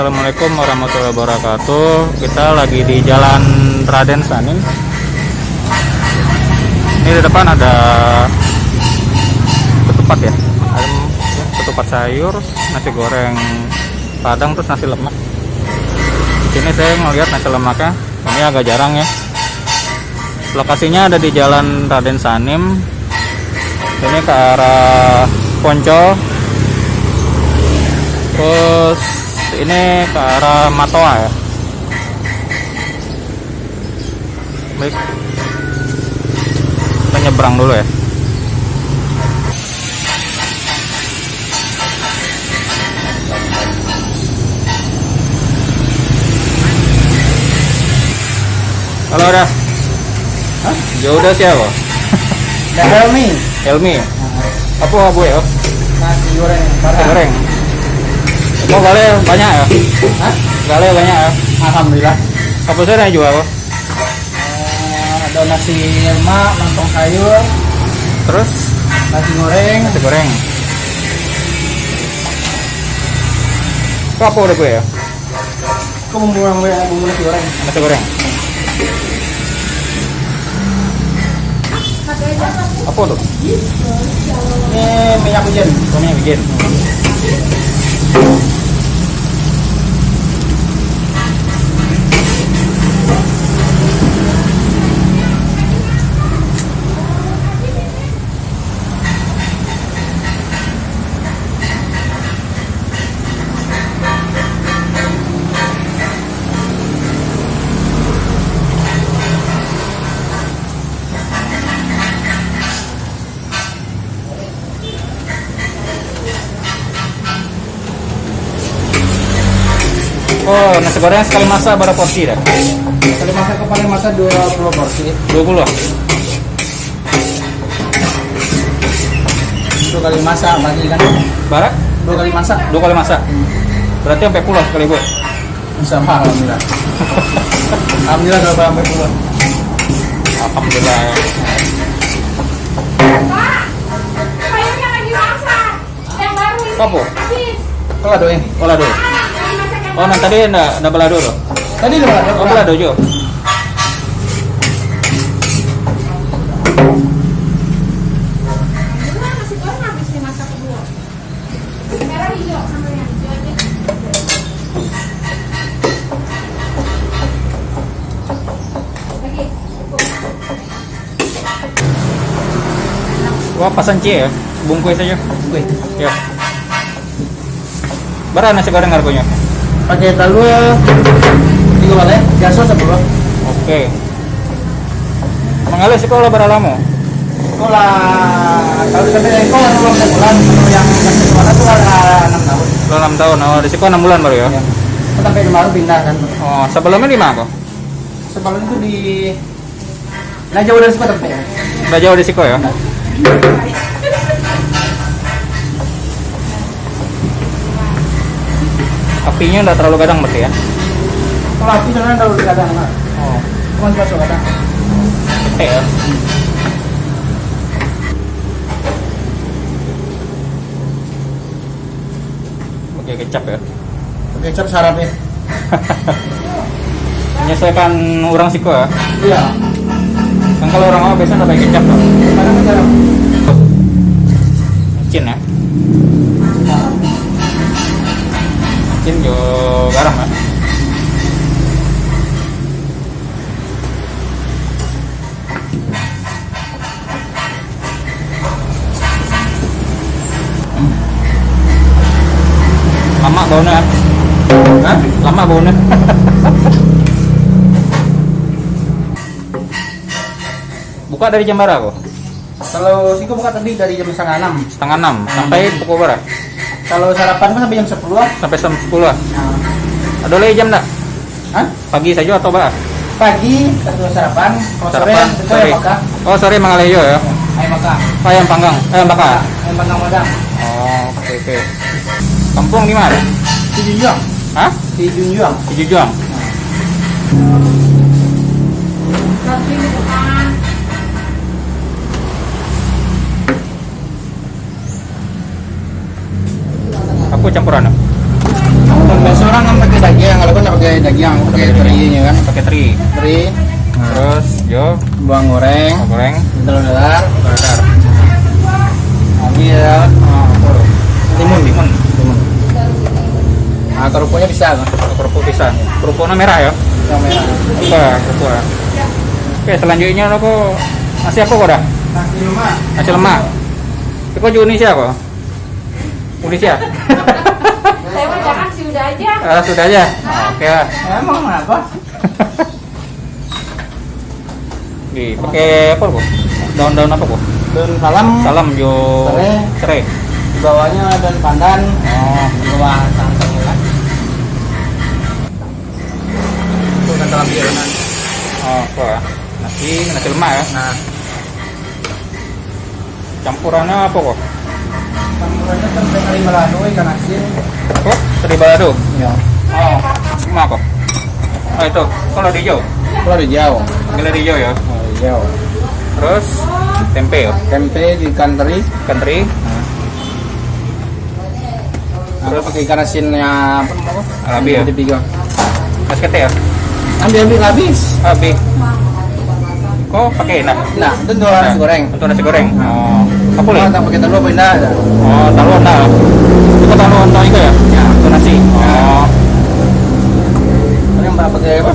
Assalamualaikum warahmatullahi wabarakatuh. Kita lagi di Jalan Raden Sanim. Ini di depan ada ketupat ya, ketupat sayur, nasi goreng padang, terus nasi lemak. Di sini saya ngeliat nasi lemaknya, ini agak jarang ya. Lokasinya ada di Jalan Raden Sanim. Ini ke arah Poncol. Terus ini ke arah Matoa ya. Baik, kita nyebrang dulu ya. Halo, udah. Hah? Ya udah siapa? Dah Helmi. Helmi. Apa bu ya? Nasi goreng. Nasi goreng. Oh, gale banyak ya? Hah? Gale banyak ya? Alhamdulillah. Apa saya jual apa? Ada nasi lemak, lontong sayur, Terus nasi goreng. nasi goreng. Itu apa udah bu ya? Kau bumbu nasi goreng. Nasi goreng. Apa tuh? Ini minyak wijen. Minyak wijen. Oh, nasi goreng sekali masak berapa porsi dah? Sekali masak ke paling masak 20 porsi. 20. 2 kali masak bagi kan. Barak? 2 kali masak. 2 kali masak. Berarti sampai pulau sekali bu. Sama alhamdulillah. Alhamdulillah kalau sampai pulang. Alhamdulillah ya. Pak, sayurnya lagi masak. Yang baru ini. Apa? Habis. Kalau ada yang Oh, lado. Lagi masak yang Oh, nanti tadi enggak belado loh. tadi udah ada. Oh, belado jo. kedua nasi goreng habis dimasak kedua. Merah hijau sama yang hijau aja. Lagi. Wah, pasan C ya. Bungkus aja. Wih, Ya. Berapa nasi goreng harganya? pakai telur 3 balai, gaso 10. Oke. Mengalir sekolah berapa lama? Kalau di KPI itu belum sebulan, kalau yang kasih sekolah itu ada 6 tahun. Kalau 6 tahun. Oh, di sekolah 6 bulan baru ya. Ya. Sampai baru pindah kan. Oh, sebelumnya di mana kok? Sebelum itu di nah jauh dari sekolah ya. Udah jauh di Siko ya? Apinya udah terlalu gadang berarti ya? Kalau api sebenarnya kalau di kadang nah. Oh, Cuma masuk kadang. gede ya? Pakai kecap ya? Kecap sarap ya. Menyesuaikan orang Siko ya? Iya. Kan kalau orang awam biasanya pakai kecap tuh. Kadang sarap. Micin ya? Micin jo garam ya? Lama baunya. Hah? Lama baunya. Buka dari jam berapa kok? Kalau Siko buka tadi dari jam 5:30. Setengah 6 sampai pukul berapa? Kalau sarapan kan sampai jam 10 lah. Sampai jam 10 lah. Nah. Ada lagi jam enggak? Hah? Pagi saja atau apa? Pagi kalau sarapan, kalau sore Sarapan, itu sore. ayam bakar. Oh, sore mangaleyo ya. Ayam bakar. Ayam panggang, ayam bakar. Ayam bakar Padang. Oh, oke oke. Kampung di mana? Di Junjuang. Hah? Di Junjuang. Di Jujuang. Tapi di depan. Aku campuran. Dan besok orang kan pakai daging, kalau kan nggak pakai daging, pakai terinya kan. Pakai teri. Teri, Terus yo bawang goreng, goreng, telur dadar, dadar. lagi ya, Timun. timun. Nah, kerupuknya bisa kan? Kerupuk pisang. Kerupuknya merah ya. Yang merah. Kerupuk ya. Oke, selanjutnya lo kok nasi apa kok dah? Nasi lemak. Nasi lemak. Itu kok Indonesia kok? Indonesia. Saya mah jangan sih udah aja. Sudah aja. Oke lah. Emang apa? Di pakai apa kok? Daun-daun apa kok? Daun salam. Salam jo Serai. serai. Di bawahnya daun pandan. Oh, Di bawah tangkangnya kan. Itu kan dalam biaran. oh, apa? Nasi lemak ya. Nah, Campurannya apa kok? campurannya tempe kari balado ikan asin. Kok? Teri balado. Ya. Oh, emak kok. Oh itu, kalau di hijau. Kalau ada jauh. Gila di hijau ya. Oh, jauh. Terus tempe ya. Tempe di ikan teri. Ikan teri. Terus pakai ikan asinnya apa namanya? Alabi ya. Di tiga. Mas kete ya. Ambil habis. Abi. Kok pakai enak? Nah, itu dua nasi goreng. Untuk nasi goreng. Oh, apa Kalau lagi? tak pakai telur apa enggak ada? Oh, taruhan dah. Itu taruhan dah juga ya? Ya. Untuk nasi. Oh, Ini yang pakai apa?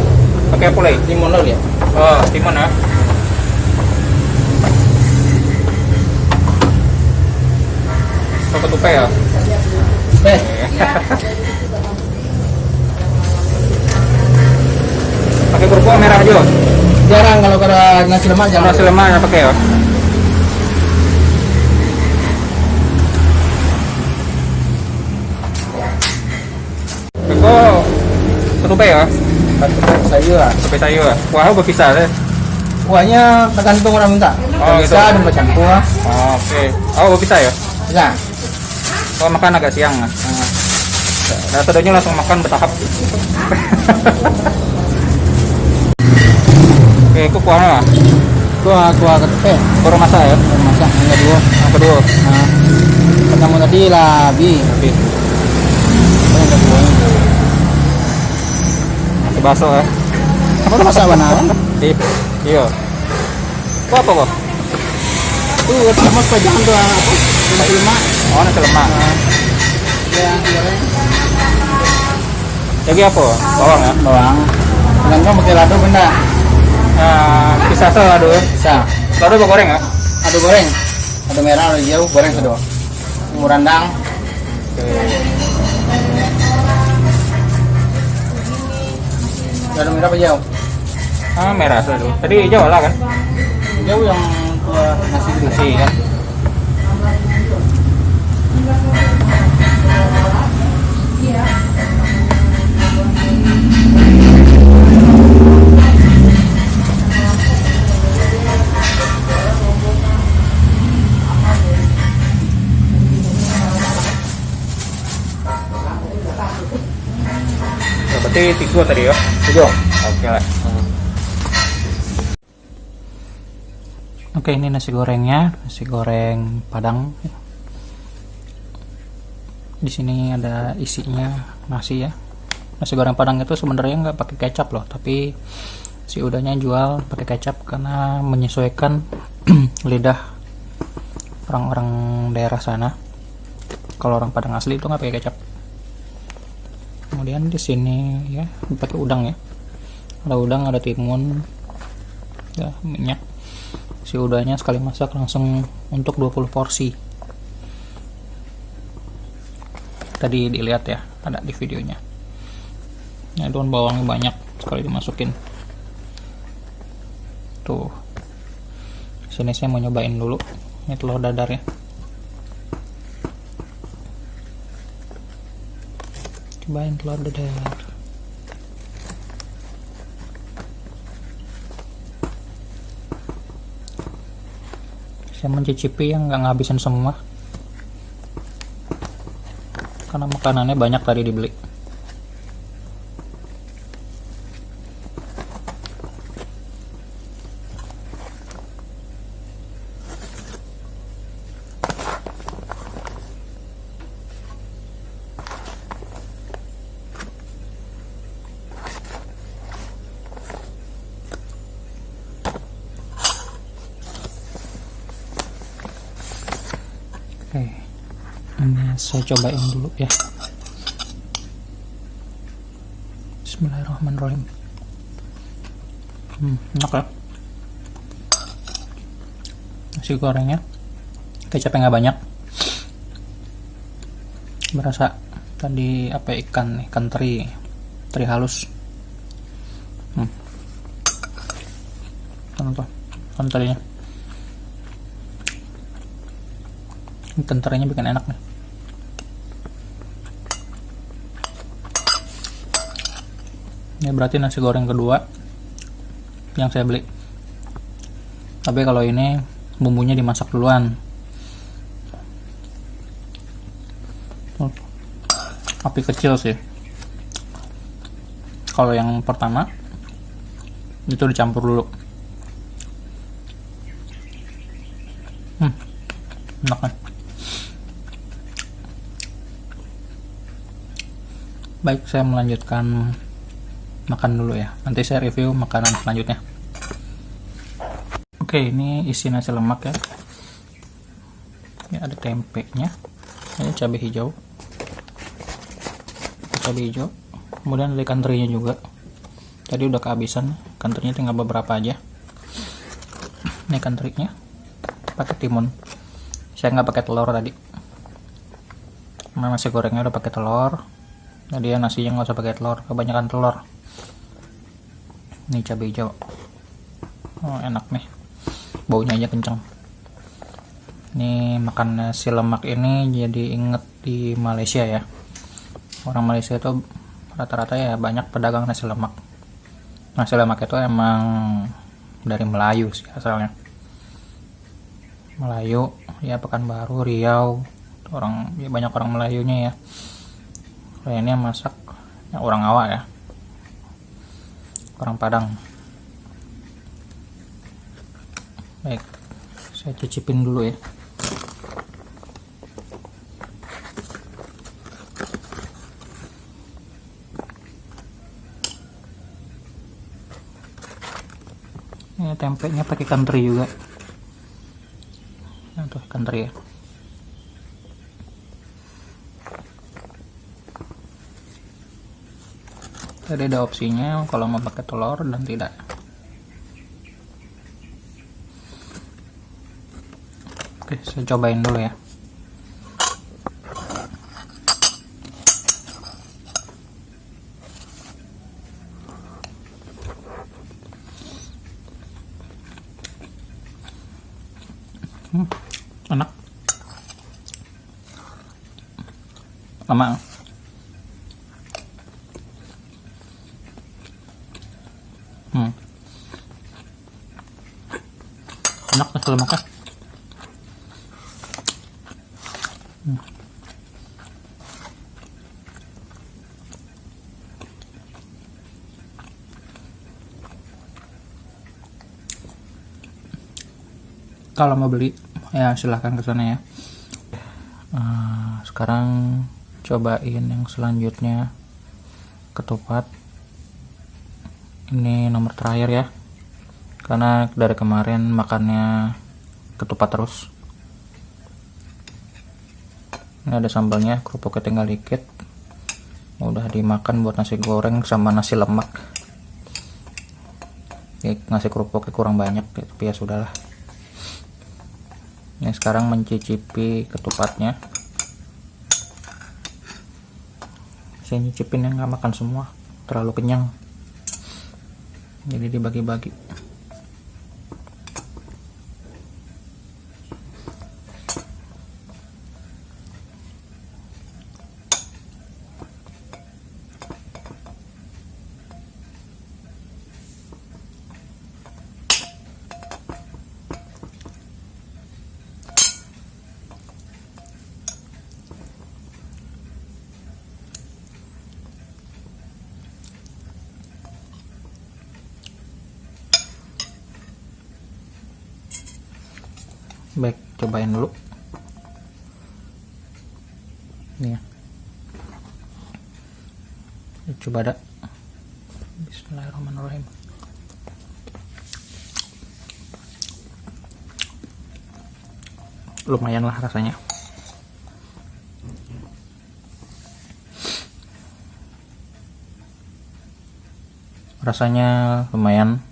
pakai apa lagi? Timun laut ya. Oh, timun ya. Kok ketupat ya? Eh, Pakai kerupuk merah aja. jarang kalau ada nasi lemak jarang. Nasi lemak yang pakai ya. Kok ketupat ya? Pakai sayur. Ketupat sayur. Wah, berpisah deh. Kuahnya tergantung orang minta. Oh, Bisa gitu. ada macam kuah. Oh, oke. Oh, berpisah ya? Bisa. Kalau makan agak siang. Nah, tadinya langsung makan bertahap. Oke, itu kuahnya. Kuah ketupat. Baru masak ya? Masak yang kedua. Yang kedua. Nah, pertama tadi labi. Tapi Yang kedua. masih baso ya? Apa tuh masak mana? Iya. Kok apa kok? Tuh, sama jangan tuh apa? Nasi lemak. Oh, nasi lemak. Ya, goreng. Jadi apa? Bawang ya? Bawang. Kadang pakai lado benda. Nah, pisah aduh ya. Bisa. Lado apa goreng ya? Ado goreng. Ado merah, ado hijau, goreng sedot. Murandang. Ado merah apa hijau? Ah, merah dulu. Tadi hijau lah kan? Hijau yang kuah nasi gitu. Nasi kan? Ya, berarti 3 tadi ya? Hijau. Oke lah. Oke, ini nasi gorengnya, nasi goreng Padang. Di sini ada isinya nasi ya. Nasi goreng Padang itu sebenarnya nggak pakai kecap loh, tapi si udahnya jual pakai kecap karena menyesuaikan lidah orang-orang daerah sana. Kalau orang Padang asli itu nggak pakai kecap. Kemudian di sini ya pakai udang ya. Ada udang, ada timun, ya minyak. Si udahnya sekali masak langsung untuk 20 porsi. Tadi dilihat ya, ada di videonya. Nah, daun bawangnya banyak sekali dimasukin. Tuh. Sini saya mau nyobain dulu. Ini telur dadar ya. Cobain telur dadar. Saya mencicipi yang nggak ngabisin semua karena makanannya banyak tadi dibeli. Ini saya cobain dulu ya. Bismillahirrahmanirrahim. Enak ya. Nasi gorengnya kecapnya nggak banyak. Berasa tadi apa ya, ikan teri halus. Ikan terinya. Ikan terinya bikin enak nih. Ini berarti nasi goreng kedua yang saya beli. Tapi kalau ini bumbunya dimasak duluan. Api kecil sih. Kalau yang pertama itu dicampur dulu. Enak kan? Baik, saya melanjutkan makan dulu ya. Nanti saya review makanan selanjutnya. Oke, ini isi nasi lemak ya. Ini ada tempenya. Ini cabai hijau. Kemudian ada ikan terinya juga. Tadi udah kehabisan. Ikan terinya tinggal beberapa aja. Ini ikan terinya pakai timun. Saya nggak pakai telur tadi. Nasi gorengnya udah pakai telur. Jadi ya nasinya nggak usah pakai telur, kebanyakan telur. Ini cabai hijau. Oh, enak nih. Baunya aja kenceng. Ini makan nasi lemak ini jadi inget di Malaysia ya. Orang Malaysia itu rata-rata ya banyak pedagang nasi lemak. Nasi lemak itu emang dari Melayu sih asalnya. Melayu, ya Pekanbaru, Riau, ya banyak orang Melayunya ya. Ini yang masak ya, orang Awak ya, orang Padang. Baik, saya cicipin dulu ya. Ini tempenya pakai ikan teri juga. Nah, tuh ikan teri ya. Tadi ada opsinya kalau mau pakai telur dan tidak. Oke, saya cobain dulu ya. Enak. Lama. Enak nasi lemaknya. Kalau mau beli ya silahkan ke sana ya. Sekarang cobain yang selanjutnya, ketupat. Ini nomor terakhir ya, karena dari kemarin makannya ketupat terus. Ini ada sambalnya, kerupuknya tinggal dikit. Udah dimakan buat nasi goreng sama nasi lemak. Nasi kerupuknya kurang banyak, tapi ya sudahlah. Ini sekarang mencicipi ketupatnya. Saya nyicipin yang nggak makan semua, terlalu kenyang. Jadi dibagi-bagi. Baik, cobain dulu. Ini ya. Coba dah. Bismillahirrahmanirrahim. Lumayan lah rasanya. rasanya lumayan.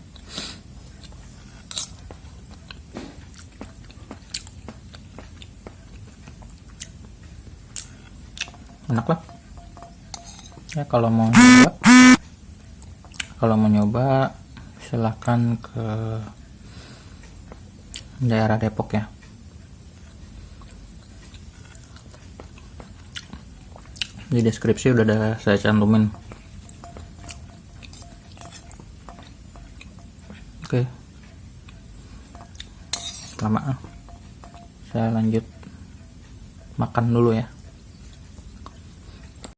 Enak lah ya. Kalau mau nyoba silahkan ke daerah Depok ya. Di deskripsi udah ada saya cantumin. Oke, lama saya lanjut makan dulu ya.